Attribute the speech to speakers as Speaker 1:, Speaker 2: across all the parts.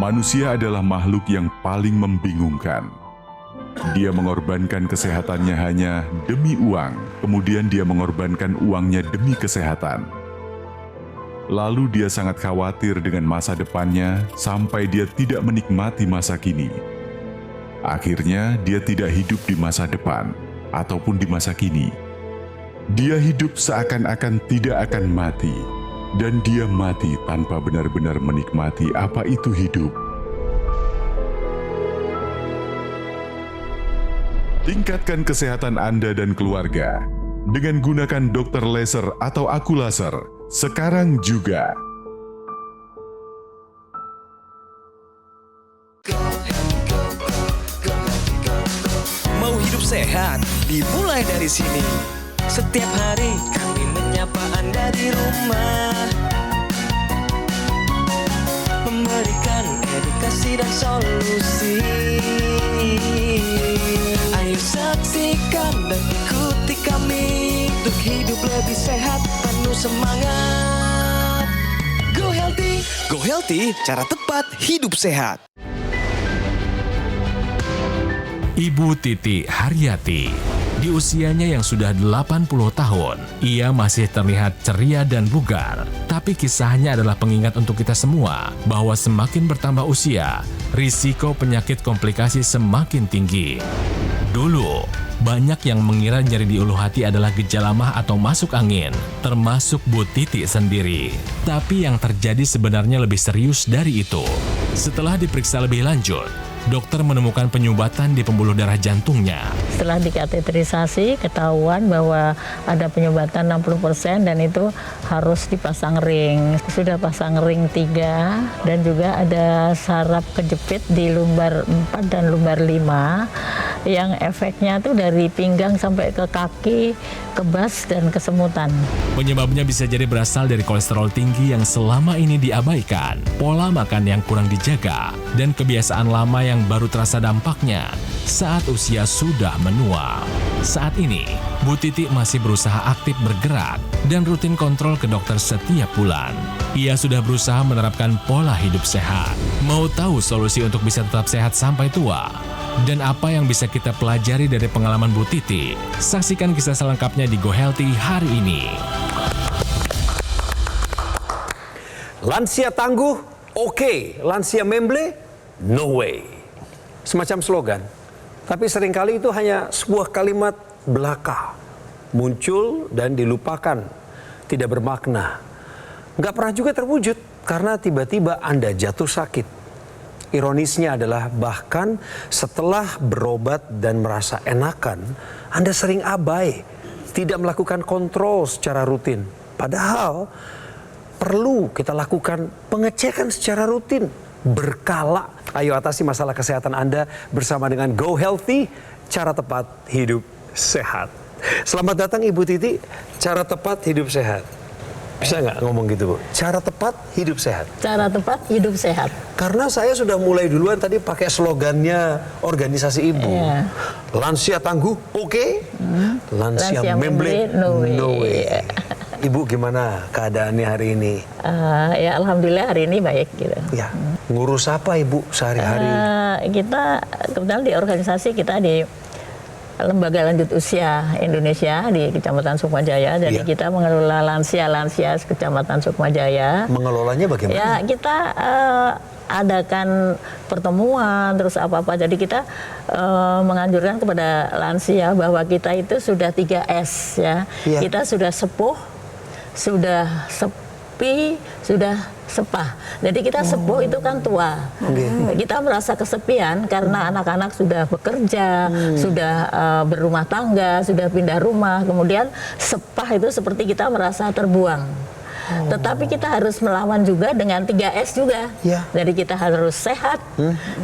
Speaker 1: Manusia adalah makhluk yang paling membingungkan. Dia mengorbankan kesehatannya hanya demi uang, kemudian dia mengorbankan uangnya demi kesehatan. Lalu dia sangat khawatir dengan masa depannya sampai dia tidak menikmati masa kini. Akhirnya dia tidak hidup di masa depan ataupun di masa kini. Dia hidup seakan-akan tidak akan mati. Dan dia mati tanpa benar-benar menikmati apa itu hidup. Tingkatkan kesehatan Anda dan keluarga dengan gunakan Dr. Laser atau Aku Laser sekarang juga.
Speaker 2: Mau hidup sehat, dimulai dari sini. Setiap hari kami menyapa Anda di rumah, memberikan edukasi dan solusi. Ayo saksikan dan ikuti kami untuk hidup lebih sehat, penuh semangat. Go Healthy, cara tepat hidup sehat.
Speaker 3: Ibu Titi Haryati. Di usianya yang sudah 80 tahun, ia masih terlihat ceria dan bugar. Tapi kisahnya adalah pengingat untuk kita semua bahwa semakin bertambah usia, risiko penyakit komplikasi semakin tinggi. Dulu, banyak yang mengira nyeri di ulu hati adalah gejala mah atau masuk angin, termasuk Bu Titi sendiri. Tapi yang terjadi sebenarnya lebih serius dari itu. Setelah diperiksa lebih lanjut, dokter menemukan penyumbatan di pembuluh darah jantungnya.
Speaker 4: Setelah dikateterisasi, ketahuan bahwa ada penyumbatan 60% dan itu harus dipasang ring. Sudah pasang ring 3 dan juga ada saraf kejepit di lumbar 4 dan lumbar 5 yang efeknya tuh dari pinggang sampai ke kaki, kebas dan kesemutan.
Speaker 3: Penyebabnya bisa jadi berasal dari kolesterol tinggi yang selama ini diabaikan, pola makan yang kurang dijaga, dan kebiasaan lama yang baru terasa dampaknya saat usia sudah menua. Saat ini, Bu Titi masih berusaha aktif bergerak dan rutin kontrol ke dokter setiap bulan. Ia sudah berusaha menerapkan pola hidup sehat. Mau tahu solusi untuk bisa tetap sehat sampai tua? Dan apa yang bisa kita pelajari dari pengalaman Bu Titi? Saksikan kisah selengkapnya di Go Healthy hari ini.
Speaker 5: Lansia tangguh, oke. Lansia memble, no way. Semacam slogan. Tapi seringkali itu hanya sebuah kalimat belaka. Muncul dan dilupakan. Tidak bermakna. Nggak pernah juga terwujud karena tiba-tiba Anda jatuh sakit. Ironisnya adalah bahkan setelah berobat dan merasa enakan, Anda sering abai, tidak melakukan kontrol secara rutin. Padahal perlu kita lakukan pengecekan secara rutin, berkala. Ayo atasi masalah kesehatan Anda bersama dengan Go Healthy, cara tepat hidup sehat. Selamat datang Ibu Titi, cara tepat hidup sehat. Bisa nggak ngomong gitu Bu? Cara tepat hidup sehat.
Speaker 4: Cara tepat hidup sehat.
Speaker 5: Karena saya sudah mulai duluan tadi pakai slogannya organisasi Ibu.
Speaker 4: Iya.
Speaker 5: Lansia tangguh, oke. Lansia memble, no way. Ibu gimana keadaannya hari ini?
Speaker 4: Ya alhamdulillah hari ini baik gitu.
Speaker 5: Ya, ngurus apa Ibu sehari-hari?
Speaker 4: Kita kebetulan di organisasi kita di Lembaga Lanjut Usia Indonesia di Kecamatan Sukmajaya. Jadi kita mengelola lansia Kecamatan Sukmajaya.
Speaker 5: Mengelolanya bagaimana?
Speaker 4: Ya kita adakan pertemuan terus apa-apa. Jadi kita menganjurkan kepada lansia bahwa kita itu sudah 3S ya. Kita sudah sepuh, sudah sepi, sudah sepah. Jadi kita sepuh itu kan tua. Kita merasa kesepian karena anak-anak sudah bekerja, sudah berumah tangga, sudah pindah rumah. Kemudian sepah itu seperti kita merasa terbuang. Tetapi kita harus melawan juga dengan 3S juga. Jadi kita harus sehat,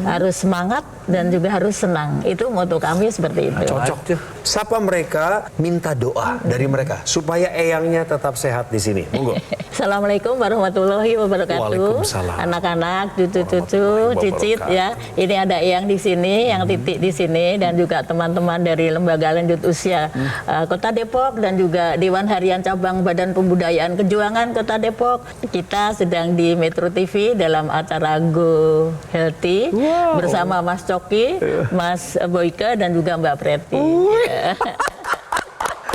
Speaker 4: harus semangat, dan juga harus senang. Itu moto kami seperti itu.
Speaker 5: Cocok tuh. Sapa mereka, minta doa dari mereka supaya eyangnya tetap sehat di sini. Monggo.
Speaker 4: Assalamualaikum warahmatullahi wabarakatuh.
Speaker 5: Waalaikumsalam.
Speaker 4: Anak-anak, cucu-cucu, cicit ya. Ini ada Eyang di sini, yang Titik di sini, dan juga teman-teman dari Lembaga Lanjut Usia Kota Depok dan juga Dewan Harian Cabang Badan Pembudayaan Kejuangan Kesehatan Kota Depok. Kita sedang di Metro TV dalam acara Go Healthy bersama Mas Coki, Mas Boyke dan juga Mbak Preti.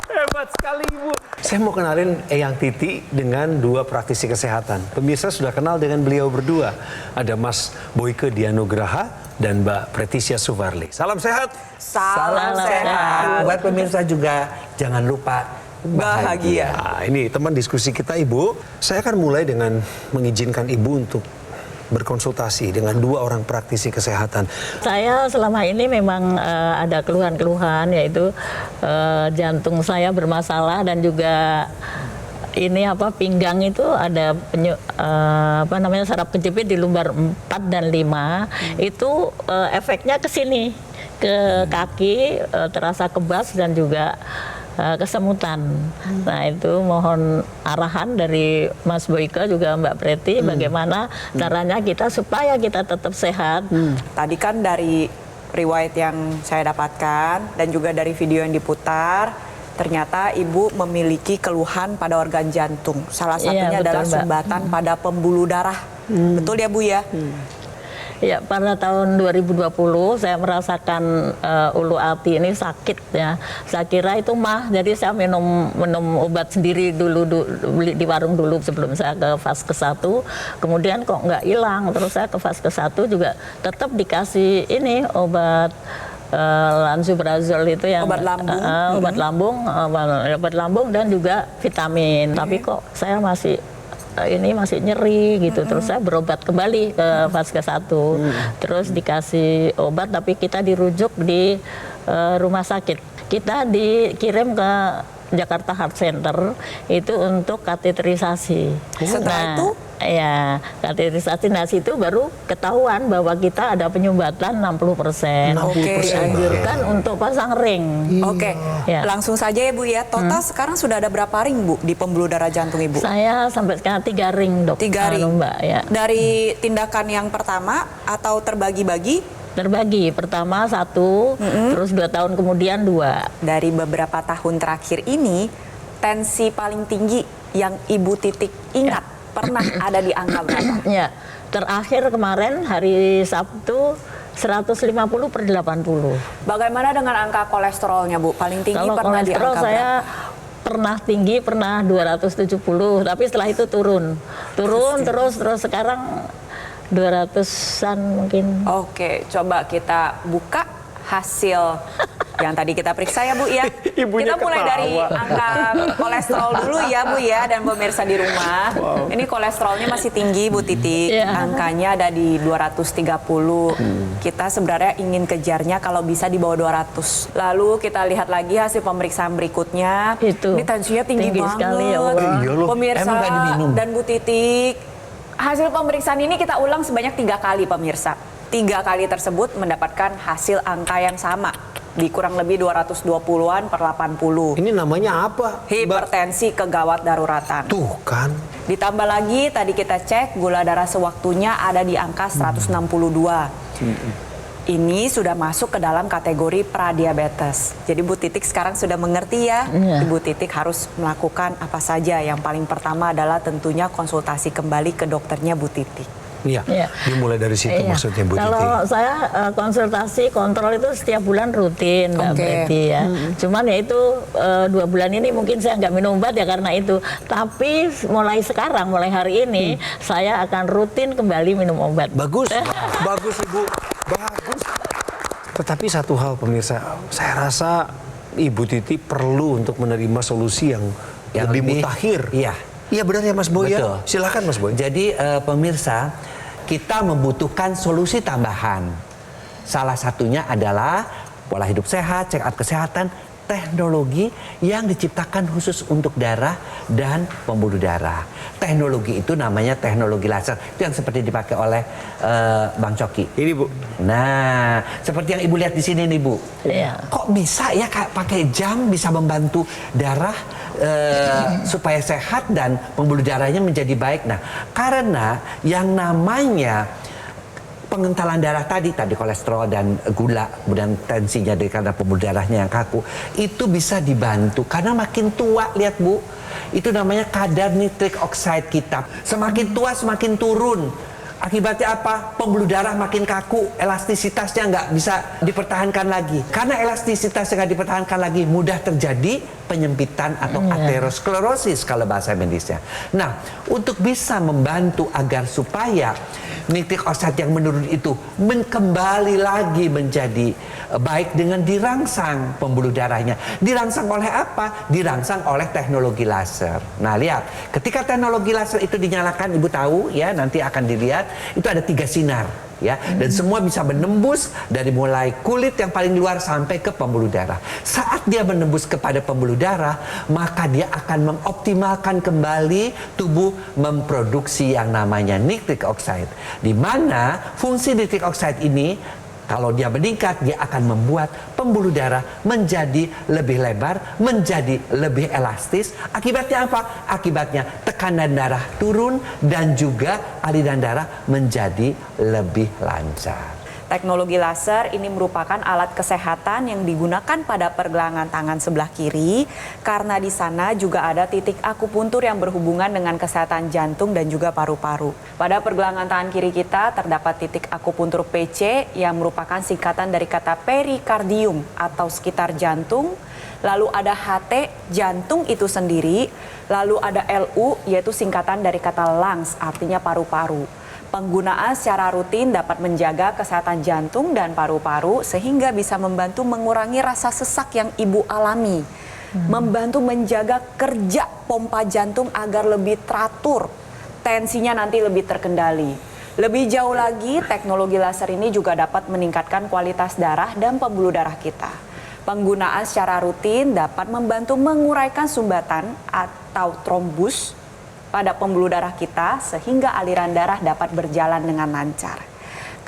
Speaker 5: Hebat sekali Ibu. Saya mau kenalin Eyang Titi dengan dua praktisi kesehatan. Pemirsa sudah kenal dengan beliau berdua. Ada Mas Boyke Dianugraha dan Mbak Pretisia Suvarli. Salam sehat.
Speaker 6: Salam sehat. Buat pemirsa juga jangan lupa bahagia.
Speaker 5: Nah, ini teman diskusi kita Ibu. Saya akan mulai dengan mengizinkan Ibu untuk berkonsultasi dengan dua orang praktisi kesehatan.
Speaker 4: Saya selama ini memang ada keluhan-keluhan, yaitu jantung saya bermasalah dan juga ini pinggang itu ada saraf kejepit di lumbar 4 dan 5. Itu efeknya ke sini, ke kaki, terasa kebas dan juga kesemutan. Nah, itu mohon arahan dari Mas Boyke juga Mbak Preti bagaimana caranya kita supaya kita tetap sehat.
Speaker 6: Tadi kan dari riwayat yang saya dapatkan dan juga dari video yang diputar, ternyata Ibu memiliki keluhan pada organ jantung. Salah satunya adalah sumbatan pada pembuluh darah. Betul ya Bu ya?
Speaker 4: Ya, pada tahun 2020 saya merasakan ulu hati ini sakit ya. Saya kira itu mah, jadi saya minum obat sendiri dulu beli di warung dulu sebelum saya ke Vaskes 1. Kemudian kok nggak hilang, terus saya ke Vaskes 1 juga tetap dikasih ini obat lansoprazol itu yang obat lambung dan juga vitamin. Tapi kok saya masih nyeri gitu. Terus saya berobat kembali ke Vaskes 1. Terus dikasih obat, tapi kita dirujuk di rumah sakit. Kita dikirim ke Jakarta Heart Center itu untuk kateterisasi.
Speaker 6: Setelah itu?
Speaker 4: Ya, kateterisasi. Nah, situ baru ketahuan bahwa kita ada penyumbatan 60%. Dianjurkan untuk pasang ring.
Speaker 6: Oke, langsung saja ya Bu ya. Total sekarang sudah ada berapa ring Bu di pembuluh darah jantung Ibu?
Speaker 4: Saya sampai sekarang 3 ring, Dok.
Speaker 6: 3 ring,
Speaker 4: Mbak, ya.
Speaker 6: Dari tindakan yang pertama atau terbagi-bagi?
Speaker 4: Terbagi, pertama 1, terus 2 tahun kemudian 2.
Speaker 6: Dari beberapa tahun terakhir ini, tensi paling tinggi yang Ibu Titik ingat pernah ada di angka berapa?
Speaker 4: Ya, terakhir kemarin hari Sabtu 150/80.
Speaker 6: Bagaimana dengan angka kolesterolnya Bu? Paling tinggi
Speaker 4: Kalau
Speaker 6: pernah di
Speaker 4: kolesterol
Speaker 6: angka
Speaker 4: saya
Speaker 6: berapa?
Speaker 4: pernah tinggi, pernah 270, tapi setelah itu turun terus sekarang 200-an mungkin.
Speaker 6: Oke, coba kita buka hasil yang tadi kita periksa ya Bu ya.
Speaker 5: Ibunya
Speaker 6: Kita mulai
Speaker 5: ketawa.
Speaker 6: dari angka kolesterol dulu ya Bu ya, dan pemirsa di rumah. Ini kolesterolnya masih tinggi Bu Titik. Angkanya ada di 230. Kita sebenarnya ingin kejarnya kalau bisa di bawah 200. Lalu kita lihat lagi hasil pemeriksaan berikutnya. Ini tensinya tinggi banget.
Speaker 4: Sekali ya Allah.
Speaker 5: Iya loh.
Speaker 6: Pemirsa
Speaker 7: Emang nggak diminum?
Speaker 6: dan Bu Titik. Hasil pemeriksaan ini kita ulang sebanyak 3 kali pemirsa. 3 kali tersebut mendapatkan hasil angka yang sama. Di kurang lebih 220-an per 80.
Speaker 5: Ini namanya apa?
Speaker 6: Hipertensi kegawat daruratan.
Speaker 5: Tuh kan.
Speaker 6: Ditambah lagi tadi kita cek gula darah sewaktunya ada di angka 162. Ini sudah masuk ke dalam kategori pradiabetes. Jadi Bu Titik sekarang sudah mengerti ya. Ibu Titik harus melakukan apa saja. Yang paling pertama adalah tentunya konsultasi kembali ke dokternya Bu Titik.
Speaker 5: Iya. Dimulai dari situ maksudnya Bu Titik.
Speaker 4: Kalau saya konsultasi kontrol itu setiap bulan rutin, Mbak Betty ya. Cuman ya itu 2 bulan ini mungkin saya nggak minum obat ya karena itu. Tapi mulai sekarang, mulai hari ini saya akan rutin kembali minum obat.
Speaker 5: Bagus, bagus Ibu, bagus. Tetapi satu hal pemirsa, saya rasa Ibu Titi perlu untuk menerima solusi yang lebih mutakhir.
Speaker 7: Iya.
Speaker 5: Iya benar ya Mas Boy
Speaker 7: Betul.
Speaker 5: ya? Silakan Mas Boy.
Speaker 7: Jadi pemirsa, kita membutuhkan solusi tambahan. Salah satunya adalah pola hidup sehat, check up kesehatan, teknologi yang diciptakan khusus untuk darah dan pembuluh darah. Teknologi itu namanya teknologi laser. Itu yang seperti dipakai oleh Bang Coki.
Speaker 5: Ini Bu.
Speaker 7: Nah, seperti yang Ibu lihat di sini nih Bu.
Speaker 4: Iya.
Speaker 7: Kok bisa ya pakai jam bisa membantu darah supaya sehat dan pembuluh darahnya menjadi baik. Nah, karena yang namanya pengentalan darah tadi kolesterol dan gula, kemudian tensinya karena pembuluh darahnya yang kaku, itu bisa dibantu karena makin tua, lihat Bu, itu namanya kadar nitrik oxide kita. Semakin tua semakin turun. Akibatnya apa? Pembuluh darah makin kaku, elastisitasnya nggak bisa dipertahankan lagi. Karena elastisitasnya nggak dipertahankan lagi, mudah terjadi penyempitan atau aterosklerosis kalau bahasa medisnya. Nah, untuk bisa membantu agar supaya nitrik oxide yang menurun itu kembali lagi menjadi baik dengan dirangsang pembuluh darahnya. Dirangsang oleh apa? Dirangsang oleh teknologi laser. Nah, lihat, ketika teknologi laser itu dinyalakan, Ibu tahu ya, nanti akan dilihat itu ada 3 sinar ya, dan semua bisa menembus dari mulai kulit yang paling luar sampai ke pembuluh darah. Saat dia menembus kepada pembuluh darah, maka dia akan mengoptimalkan kembali tubuh memproduksi yang namanya nitrik oxide, di mana fungsi nitrik oxide ini kalau dia meningkat, dia akan membuat pembuluh darah menjadi lebih lebar, menjadi lebih elastis. Akibatnya apa? Akibatnya tekanan darah turun dan juga aliran darah menjadi lebih lancar.
Speaker 6: Teknologi laser ini merupakan alat kesehatan yang digunakan pada pergelangan tangan sebelah kiri karena di sana juga ada titik akupuntur yang berhubungan dengan kesehatan jantung dan juga paru-paru. Pada pergelangan tangan kiri kita terdapat titik akupuntur PC yang merupakan singkatan dari kata perikardium atau sekitar jantung. Lalu ada HT, jantung itu sendiri. Lalu ada LU, yaitu singkatan dari kata lungs, artinya paru-paru. Penggunaan secara rutin dapat menjaga kesehatan jantung dan paru-paru sehingga bisa membantu mengurangi rasa sesak yang Ibu alami. Membantu menjaga kerja pompa jantung agar lebih teratur, tensinya nanti lebih terkendali. Lebih jauh lagi, teknologi laser ini juga dapat meningkatkan kualitas darah dan pembuluh darah kita. Penggunaan secara rutin dapat membantu menguraikan sumbatan atau trombus pada pembuluh darah kita sehingga aliran darah dapat berjalan dengan lancar.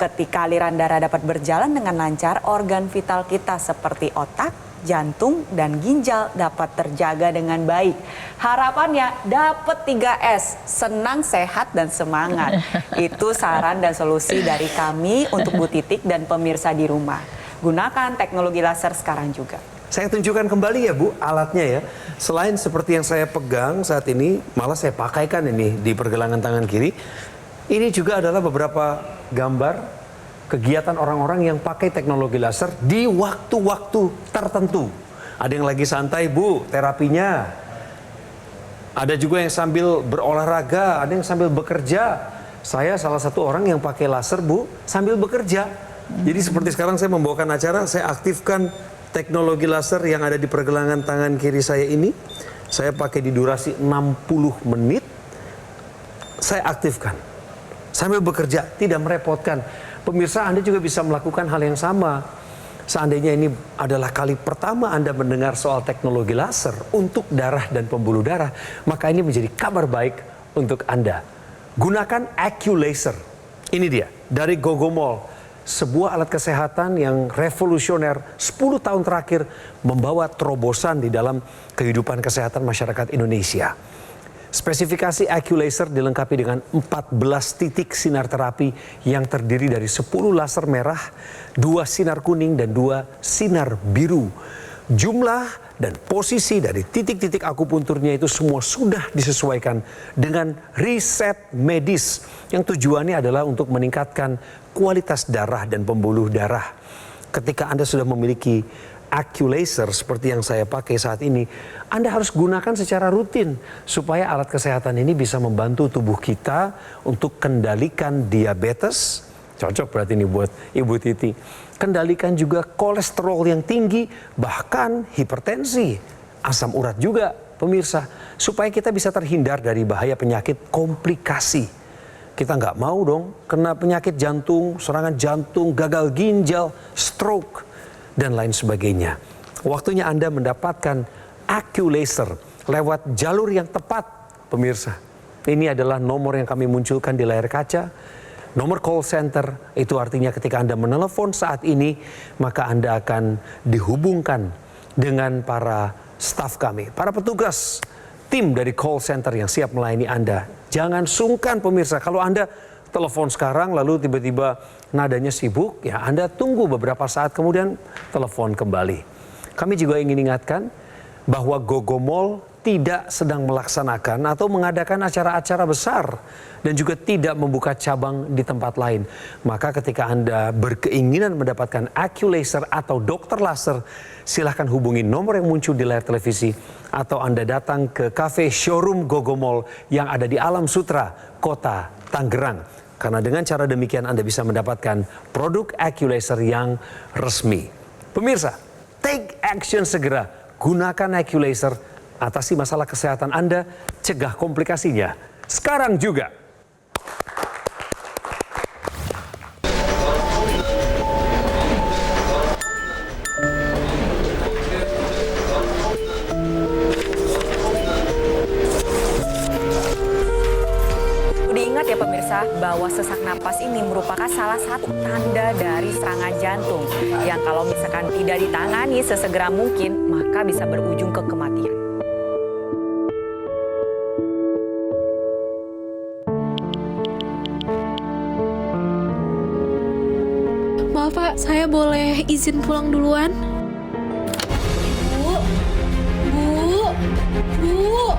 Speaker 6: Ketika aliran darah dapat berjalan dengan lancar, organ vital kita seperti otak, jantung, dan ginjal dapat terjaga dengan baik. Harapannya dapat 3S, senang, sehat, dan semangat. Itu saran dan solusi dari kami untuk Bu Titik dan pemirsa di rumah. Gunakan teknologi laser sekarang juga.
Speaker 5: Saya tunjukkan kembali ya Bu, alatnya ya. Selain seperti yang saya pegang saat ini, malah saya pakaikan ini di pergelangan tangan kiri. Ini juga adalah beberapa gambar kegiatan orang-orang yang pakai teknologi laser di waktu-waktu tertentu. Ada yang lagi santai Bu, terapinya. Ada juga yang sambil berolahraga, ada yang sambil bekerja. Saya salah satu orang yang pakai laser Bu, sambil bekerja. Jadi seperti sekarang saya membawakan acara, saya aktifkan teknologi laser yang ada di pergelangan tangan kiri saya ini. Saya pakai di durasi 60 menit. Saya aktifkan sambil bekerja, tidak merepotkan. Pemirsa, Anda juga bisa melakukan hal yang sama. Seandainya ini adalah kali pertama Anda mendengar soal teknologi laser untuk darah dan pembuluh darah, maka ini menjadi kabar baik untuk Anda. Gunakan AccuLaser. Ini dia, dari Gogomol. Sebuah alat kesehatan yang revolusioner 10 tahun terakhir membawa terobosan di dalam kehidupan kesehatan masyarakat Indonesia. Spesifikasi AccuLaser dilengkapi dengan 14 titik sinar terapi yang terdiri dari 10 laser merah, 2 sinar kuning, dan 2 sinar biru. Jumlah dan posisi dari titik-titik akupunturnya itu semua sudah disesuaikan dengan riset medis yang tujuannya adalah untuk meningkatkan kualitas darah dan pembuluh darah. Ketika Anda sudah memiliki AccuLaser seperti yang saya pakai saat ini, Anda harus gunakan secara rutin supaya alat kesehatan ini bisa membantu tubuh kita untuk kendalikan diabetes. Cocok berarti ini buat Ibu Titi. Kendalikan juga kolesterol yang tinggi, bahkan hipertensi, asam urat juga, pemirsa, supaya kita bisa terhindar dari bahaya penyakit komplikasi. Kita nggak mau dong kena penyakit jantung, serangan jantung, gagal ginjal, stroke, dan lain sebagainya. Waktunya Anda mendapatkan AccuLaser lewat jalur yang tepat, pemirsa. Ini adalah nomor yang kami munculkan di layar kaca. Nomor call center, itu artinya ketika Anda menelepon saat ini, maka Anda akan dihubungkan dengan para staf kami, para petugas, tim dari call center yang siap melayani Anda. Jangan sungkan pemirsa, kalau Anda telepon sekarang lalu tiba-tiba nadanya sibuk, ya Anda tunggu beberapa saat kemudian telepon kembali. Kami juga ingin ingatkan bahwa Gogomall tidak sedang melaksanakan atau mengadakan acara-acara besar dan juga tidak membuka cabang di tempat lain. Maka ketika Anda berkeinginan mendapatkan AccuLaser atau dokter laser, silahkan hubungi nomor yang muncul di layar televisi atau Anda datang ke cafe showroom Gogomall yang ada di Alam Sutra, Kota Tangerang. Karena dengan cara demikian Anda bisa mendapatkan produk AccuLaser yang resmi. Pemirsa, take action segera. Gunakan AccuLaser. Atasi masalah kesehatan Anda, cegah komplikasinya. Sekarang juga.
Speaker 6: Diingat ya pemirsa bahwa sesak napas ini merupakan salah satu tanda dari serangan jantung yang kalau misalkan tidak ditangani sesegera mungkin maka bisa berujung ke kematian.
Speaker 8: Maaf Pak, saya boleh izin pulang duluan? Bu, Bu, Bu,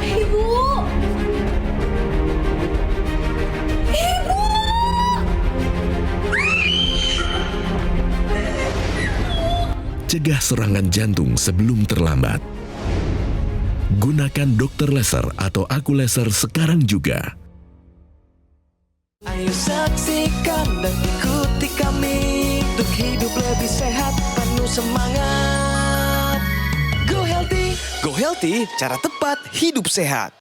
Speaker 8: Ibu, Ibu.
Speaker 9: Cegah serangan jantung sebelum terlambat. Gunakan dokter laser atau AccuLaser sekarang juga.
Speaker 2: Ayo saksikan dan ikuti kami untuk hidup lebih sehat, penuh semangat. Go Healthy, cara tepat hidup sehat.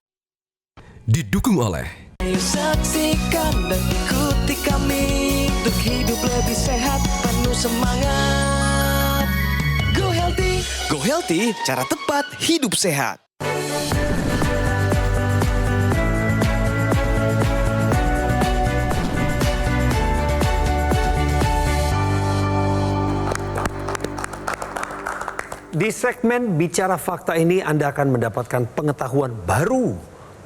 Speaker 9: Didukung oleh
Speaker 2: Ayo saksikan dan ikuti kami untuk hidup lebih sehat, penuh semangat. Go Healthy, cara tepat hidup sehat.
Speaker 5: Di segmen Bicara Fakta ini Anda akan mendapatkan pengetahuan baru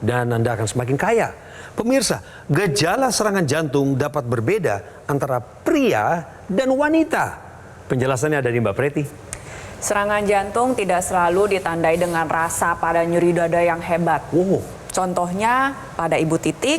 Speaker 5: dan Anda akan semakin kaya. Pemirsa, gejala serangan jantung dapat berbeda antara pria dan wanita. Penjelasannya ada di Mbak Preti.
Speaker 6: Serangan jantung tidak selalu ditandai dengan rasa pada nyeri dada yang hebat. Contohnya pada Ibu Titik,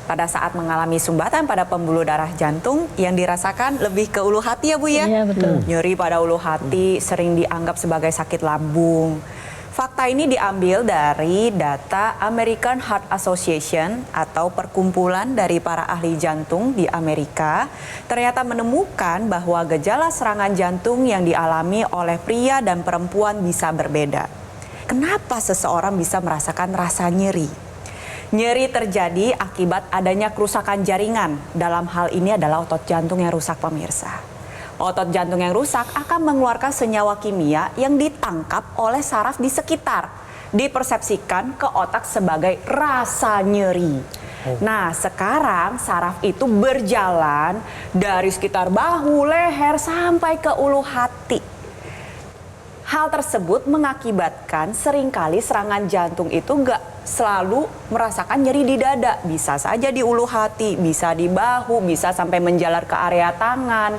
Speaker 6: pada saat mengalami sumbatan pada pembuluh darah jantung yang dirasakan lebih ke ulu hati ya Bu ya?
Speaker 4: Iya, betul.
Speaker 6: Nyeri pada ulu hati sering dianggap sebagai sakit lambung. Fakta ini diambil dari data American Heart Association atau perkumpulan dari para ahli jantung di Amerika. Ternyata menemukan bahwa gejala serangan jantung yang dialami oleh pria dan perempuan bisa berbeda. Kenapa seseorang bisa merasakan rasa nyeri? Nyeri terjadi akibat adanya kerusakan jaringan. Dalam hal ini adalah otot jantung yang rusak pemirsa. Otot jantung yang rusak akan mengeluarkan senyawa kimia yang ditangkap oleh saraf di sekitar. Dipersepsikan ke otak sebagai rasa nyeri. Nah sekarang saraf itu berjalan dari sekitar bahu, leher sampai ke ulu hati. Hal tersebut mengakibatkan seringkali serangan jantung itu gak selalu merasakan nyeri di dada. Bisa saja di ulu hati, bisa di bahu, bisa sampai menjalar ke area tangan.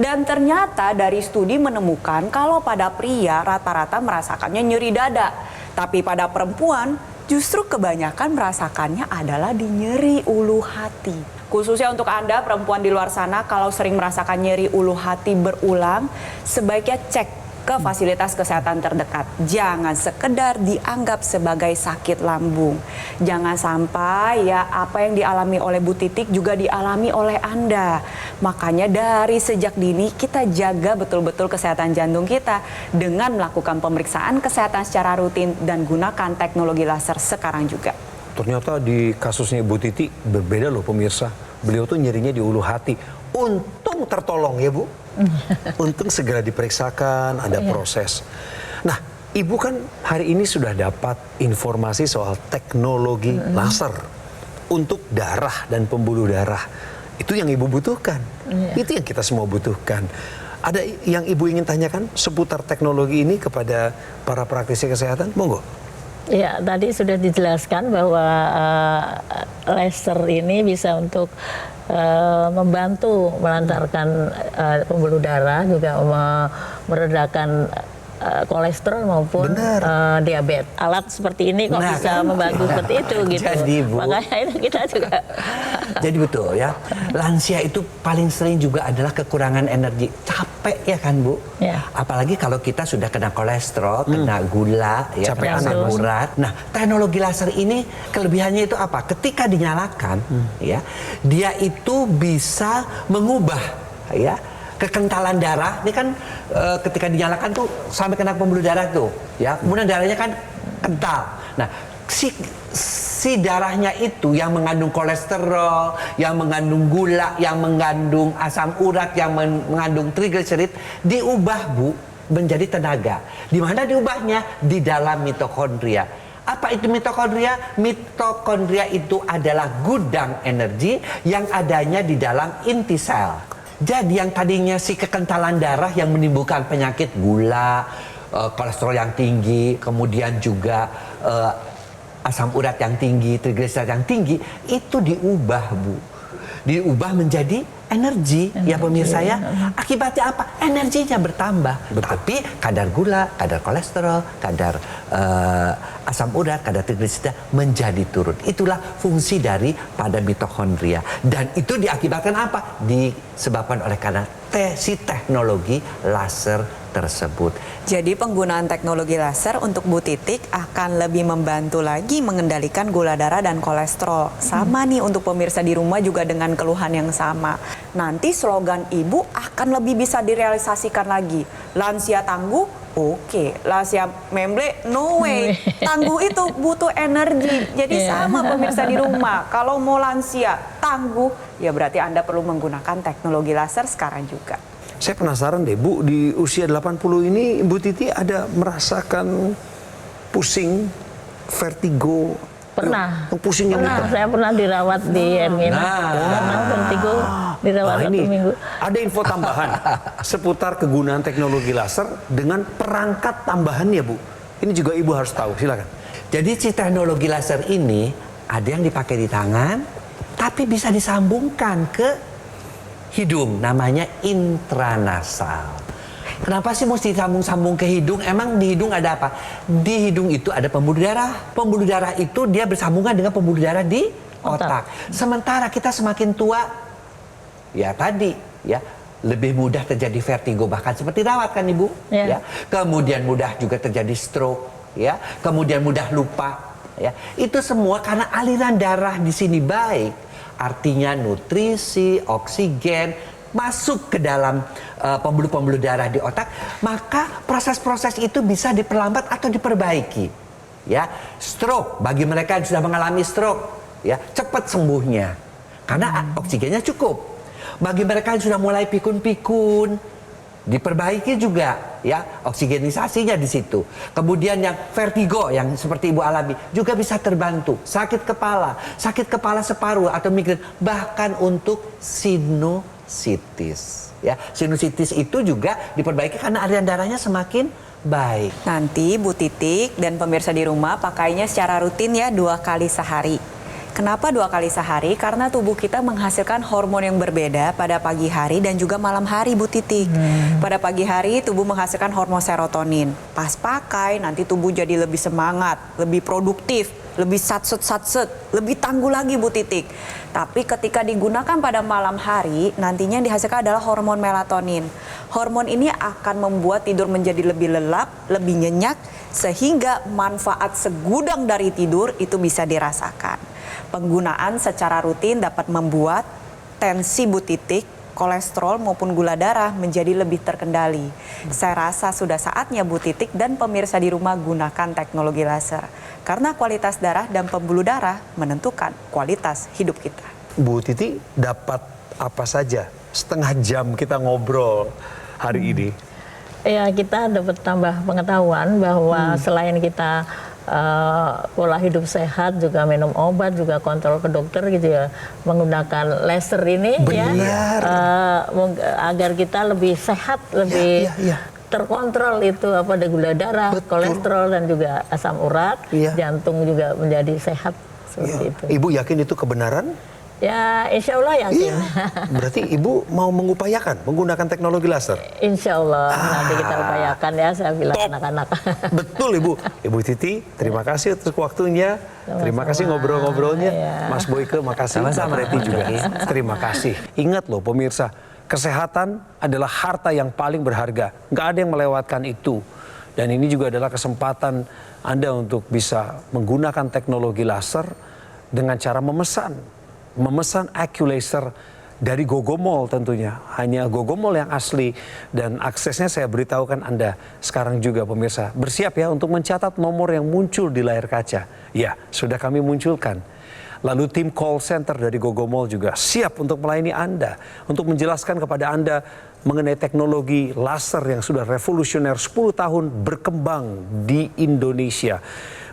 Speaker 6: Dan ternyata dari studi menemukan kalau pada pria rata-rata merasakannya nyeri dada. Tapi pada perempuan justru kebanyakan merasakannya adalah di nyeri ulu hati. Khususnya untuk Anda perempuan di luar sana kalau sering merasakan nyeri ulu hati berulang, sebaiknya cek ke fasilitas kesehatan terdekat. Jangan sekedar dianggap sebagai sakit lambung. Jangan sampai ya apa yang dialami oleh Bu Titik juga dialami oleh Anda. Makanya dari sejak dini kita jaga betul-betul kesehatan jantung kita dengan melakukan pemeriksaan kesehatan secara rutin dan gunakan teknologi laser sekarang juga.
Speaker 5: Ternyata di kasusnya Bu Titi berbeda loh pemirsa. Beliau tuh nyerinya di ulu hati. Untung tertolong ya Bu. Untung segera diperiksakan, ada proses. Nah, Ibu kan hari ini sudah dapat informasi soal teknologi laser untuk darah dan pembuluh darah. Itu yang Ibu butuhkan. Itu yang kita semua butuhkan. Ada yang Ibu ingin tanyakan seputar teknologi ini kepada para praktisi kesehatan? Monggo.
Speaker 4: Ya, tadi sudah dijelaskan bahwa laser ini bisa untuk membantu melancarkan pembuluh darah, juga meredakan kolesterol maupun diabetes. Alat seperti ini kok bisa membantu seperti itu gitu.
Speaker 7: Jadi, Bu,
Speaker 4: makanya itu kita juga.
Speaker 7: Jadi betul ya, lansia itu paling sering juga adalah kekurangan energi, capek ya kan Bu?
Speaker 4: Ya.
Speaker 7: Apalagi kalau kita sudah kena kolesterol, kena gula, ya,
Speaker 5: Capek
Speaker 7: kena asam urat. Nah, teknologi laser ini kelebihannya itu apa? Ketika dinyalakan, ya, dia itu bisa mengubah, ya, kekentalan darah. Ini kan ketika dinyalakan tuh sampai kena pembuluh darah tuh, ya, kemudian darahnya kan kental. Nah, si darahnya itu yang mengandung kolesterol, yang mengandung gula, yang mengandung asam urat, yang mengandung trigliserid, diubah Bu menjadi tenaga. Di mana diubahnya? Di dalam mitokondria. Apa itu mitokondria? Mitokondria itu adalah gudang energi yang adanya di dalam inti sel. Jadi yang tadinya si kekentalan darah yang menimbulkan penyakit gula, kolesterol yang tinggi, kemudian juga asam urat yang tinggi, trigliserid yang tinggi, itu diubah Bu. Diubah menjadi energi, ya pemirsa ya. Akibatnya apa? Energinya bertambah. Tapi kadar gula, kadar kolesterol, kadar asam urat, kadar trigliserida menjadi turun. Itulah fungsi dari pada mitokondria. Dan itu diakibatkan apa? Disebabkan oleh karena si teknologi laser tersebut.
Speaker 6: Jadi penggunaan teknologi laser untuk Bu Titik akan lebih membantu lagi mengendalikan gula darah dan kolesterol. Sama nih untuk pemirsa di rumah juga dengan keluhan yang sama. Nanti slogan Ibu akan lebih bisa direalisasikan lagi. Lansia tangguh, oke. Lansia memble, no way. Tangguh itu butuh energi. Jadi sama pemirsa di rumah. Kalau mau lansia tangguh, ya berarti Anda perlu menggunakan teknologi laser sekarang juga.
Speaker 5: Saya penasaran deh Bu, di usia 80 ini Bu Titi ada merasakan pusing, vertigo?
Speaker 4: Pernah.
Speaker 5: Pusing yang
Speaker 4: pernah. Saya pernah dirawat di Ermina. Pernah vertigo dirawat 1 minggu.
Speaker 5: Ada info tambahan seputar kegunaan teknologi laser dengan perangkat tambahannya Bu. Ini juga Ibu harus tahu, silakan.
Speaker 7: Jadi si teknologi laser ini ada yang dipakai di tangan, tapi bisa disambungkan ke hidung, namanya intranasal. Kenapa sih mesti sambung-sambung ke hidung? Emang di hidung ada apa? Di hidung itu ada pembuluh darah. Pembuluh darah itu dia bersambungan dengan pembuluh darah di otak. Sementara kita semakin tua, ya tadi, ya lebih mudah terjadi vertigo, bahkan seperti rawat kan Ibu? Ya. Kemudian mudah juga terjadi stroke, ya. Kemudian mudah lupa, ya. Itu semua karena aliran darah di sini baik. Artinya nutrisi, oksigen masuk ke dalam pembuluh-pembuluh darah di otak, maka proses-proses itu bisa diperlambat atau diperbaiki. Ya, stroke bagi mereka yang sudah mengalami stroke, ya cepat sembuhnya karena oksigennya cukup. Bagi mereka yang sudah mulai pikun-pikun, diperbaiki juga, ya oksigenisasinya di situ. Kemudian yang vertigo yang seperti Ibu alami juga bisa terbantu. Sakit kepala separuh atau migrain, bahkan untuk sinusitis. Ya, sinusitis itu juga diperbaiki karena aliran darahnya semakin baik.
Speaker 6: Nanti Bu Titik dan pemirsa di rumah pakainya secara rutin ya 2 kali sehari. Kenapa 2 kali sehari? Karena tubuh kita menghasilkan hormon yang berbeda pada pagi hari dan juga malam hari Bu Titik. Pada pagi hari tubuh menghasilkan hormon serotonin. Pas pakai nanti tubuh jadi lebih semangat, lebih produktif, lebih satset, lebih tangguh lagi Bu Titik. Tapi ketika digunakan pada malam hari, nantinya yang dihasilkan adalah hormon melatonin. Hormon ini akan membuat tidur menjadi lebih lelap, lebih nyenyak, sehingga manfaat segudang dari tidur itu bisa dirasakan. Penggunaan secara rutin dapat membuat tensi Bu Titik, kolesterol maupun gula darah menjadi lebih terkendali. Saya rasa sudah saatnya Bu Titik dan pemirsa di rumah gunakan teknologi laser. Karena kualitas darah dan pembuluh darah menentukan kualitas hidup kita.
Speaker 5: Bu Titi dapat apa saja setengah jam kita ngobrol hari ini?
Speaker 4: Ya, kita dapat tambah pengetahuan bahwa selain kita pola hidup sehat, juga minum obat, juga kontrol ke dokter gitu ya, menggunakan laser ini ya agar kita lebih sehat, lebih terkontrol itu apa ada gula darah, kolesterol dan juga asam urat, jantung juga menjadi sehat seperti itu.
Speaker 5: Ibu yakin itu kebenaran?
Speaker 4: Ya, insya Allah yakin.
Speaker 5: Berarti Ibu mau mengupayakan menggunakan teknologi laser?
Speaker 4: Insya Allah nanti kita upayakan ya, saya bilang anak-anak.
Speaker 5: Betul Ibu. Ibu Titi, terima kasih atas waktunya. Terima kasih ngobrol-ngobrolnya. Mas Boyke, makasih. Sama Reti juga. Terima kasih. Ingat loh pemirsa, kesehatan adalah harta yang paling berharga. Nggak ada yang melewatkan itu. Dan ini juga adalah kesempatan Anda untuk bisa menggunakan teknologi laser dengan cara memesan AccuLaser dari Gogomall tentunya. Hanya Gogomall yang asli dan aksesnya saya beritahukan Anda sekarang juga pemirsa. Bersiap ya untuk mencatat nomor yang muncul di layar kaca. Ya, sudah kami munculkan. Lalu tim call center dari Gogomall juga siap untuk melayani Anda. Untuk menjelaskan kepada Anda mengenai teknologi laser yang sudah revolusioner 10 tahun berkembang di Indonesia.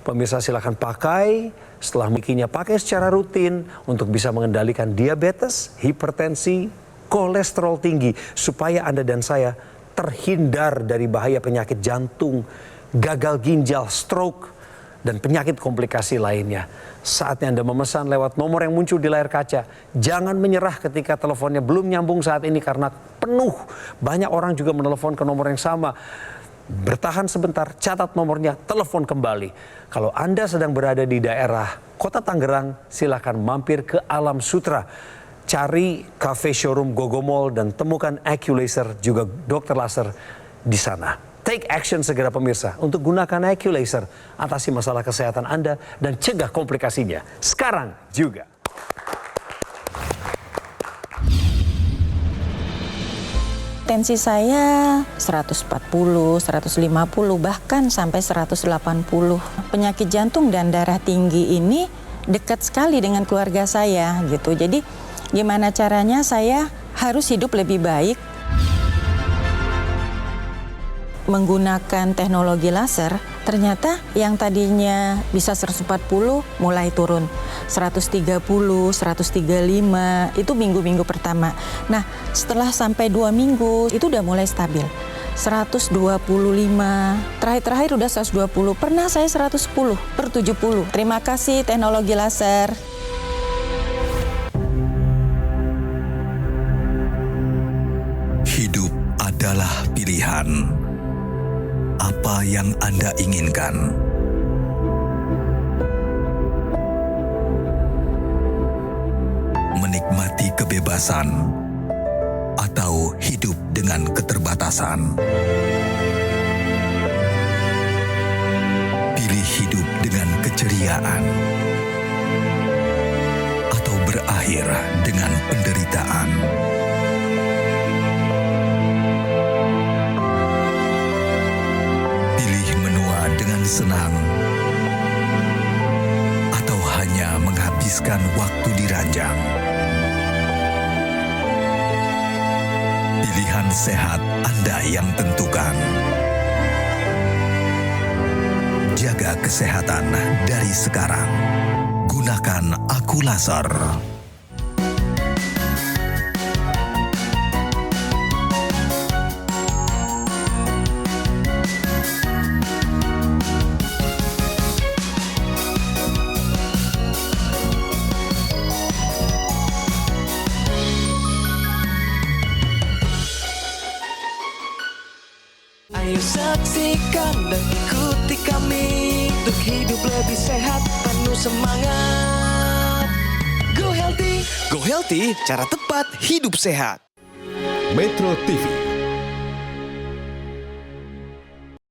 Speaker 5: Pemirsa silakan pakai, setelah memilikinya pakai secara rutin untuk bisa mengendalikan diabetes, hipertensi, kolesterol tinggi. Supaya Anda dan saya terhindar dari bahaya penyakit jantung, gagal ginjal, stroke, dan penyakit komplikasi lainnya. Saatnya Anda memesan lewat nomor yang muncul di layar kaca. Jangan menyerah ketika teleponnya belum nyambung saat ini karena penuh. Banyak orang juga menelepon ke nomor yang sama. Bertahan sebentar, catat nomornya, telepon kembali. Kalau Anda sedang berada di daerah Kota Tangerang, silakan mampir ke Alam Sutra. Cari cafe showroom Gogomall dan temukan AccuLaser juga dokter laser di sana. Take action segera pemirsa untuk gunakan AccuLaser, atasi masalah kesehatan Anda dan cegah komplikasinya sekarang juga.
Speaker 10: Tensi saya 140, 150, bahkan sampai 180. Penyakit jantung dan darah tinggi ini dekat sekali dengan keluarga saya gitu. Jadi gimana caranya saya harus hidup lebih baik. Menggunakan teknologi laser, ternyata yang tadinya bisa 140 mulai turun. 130, 135, itu minggu-minggu pertama. Nah, setelah sampai 2 minggu, itu udah mulai stabil. 125, terakhir udah 120, pernah saya 110/70. Terima kasih teknologi laser.
Speaker 11: Hidup adalah pilihan. Apa yang Anda inginkan? Menikmati kebebasan atau hidup dengan keterbatasan? Pilih hidup dengan keceriaan atau berakhir dengan penderitaan? Senang atau hanya menghabiskan waktu di ranjang. Pilihan sehat Anda yang tentukan. Jaga kesehatan dari sekarang. Gunakan AccuLaser.
Speaker 2: Ayo saksikan dan ikuti kami untuk hidup lebih sehat, penuh semangat. Go Healthy, cara tepat hidup sehat.
Speaker 12: Metro TV.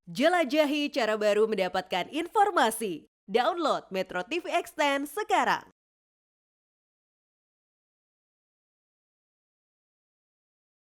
Speaker 13: Jelajahi cara baru mendapatkan informasi. Download Metro TV Extend sekarang.